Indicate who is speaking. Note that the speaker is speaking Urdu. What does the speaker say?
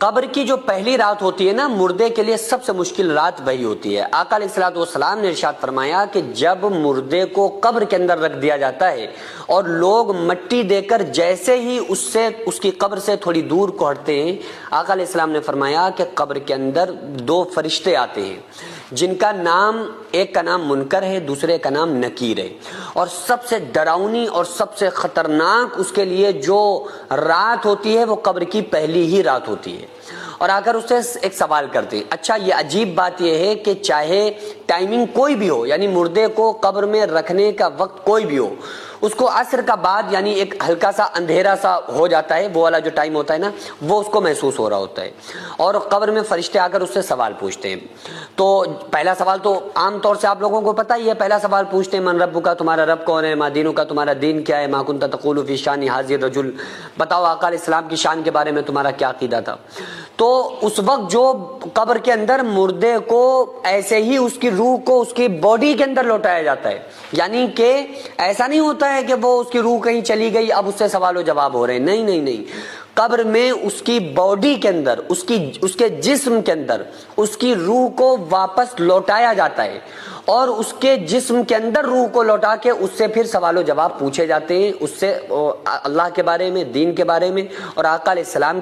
Speaker 1: قبر کی جو پہلی رات ہوتی ہے نا، مردے کے لیے سب سے مشکل رات وہی ہوتی ہے۔ آقا علیہ الصلوۃ والسلام نے ارشاد فرمایا کہ جب مردے کو قبر کے اندر رکھ دیا جاتا ہے اور لوگ مٹی دے کر جیسے ہی اس کی قبر سے تھوڑی دور کو ہٹتے ہیں، آقا علیہ السلام نے فرمایا کہ قبر کے اندر دو فرشتے آتے ہیں جن کا نام، ایک کا نام منکر ہے، دوسرے کا نام نکیر ہے، اور سب سے ڈراؤنی اور سب سے خطرناک اس کے لیے جو رات ہوتی ہے وہ قبر کی پہلی ہی رات ہوتی ہے۔ اور آ کر اس سے ایک سوال کرتے ہیں، اچھا یہ عجیب بات یہ ہے کہ چاہے ٹائمنگ کوئی بھی ہو، یعنی مردے کو قبر میں رکھنے کا وقت کوئی بھی ہو، اس کو عصر کا بعد یعنی ایک ہلکا سا اندھیرا سا ہو جاتا ہے، وہ والا جو ٹائم ہوتا ہے نا، وہ اس کو محسوس ہو رہا ہوتا ہے، اور قبر میں فرشتے آ کر اس سے سوال پوچھتے ہیں۔ تو پہلا سوال تو عام طور سے آپ لوگوں کو پتہ ہی ہے، پہلا سوال پوچھتے ہیں من رب کا، تمہارا رب کون ہے، ما دینو کا، تمہارا دین کیا ہے، ما کنت تقول فی شان ھذا الرجل، بتاؤ آقا علیہ السلام کی شان کے بارے میں تمہارا کیا عقیدہ تھا۔ تو اس وقت جو قبر کے اندر مردے کو ایسے ہی اس کی روح کو اس کی باڈی کے اندر لوٹایا جاتا ہے، یعنی کہ ایسا نہیں ہوتا ہے کہ وہ اس کی روح کہیں چلی گئی اب اس سے سوال و جواب ہو رہے ہیں، نہیں نہیں نہیں، قبر میں اس کی باڈی کے اندر، اس کے جسم کے اندر اس کی روح کو واپس لوٹایا جاتا ہے، اور اس کے جسم کے اندر روح کو لوٹا کے اس سے پھر سوال و جواب پوچھے جاتے ہیں، اس سے اللہ کے بارے میں، دین کے بارے میں اور آقا علیہ السلام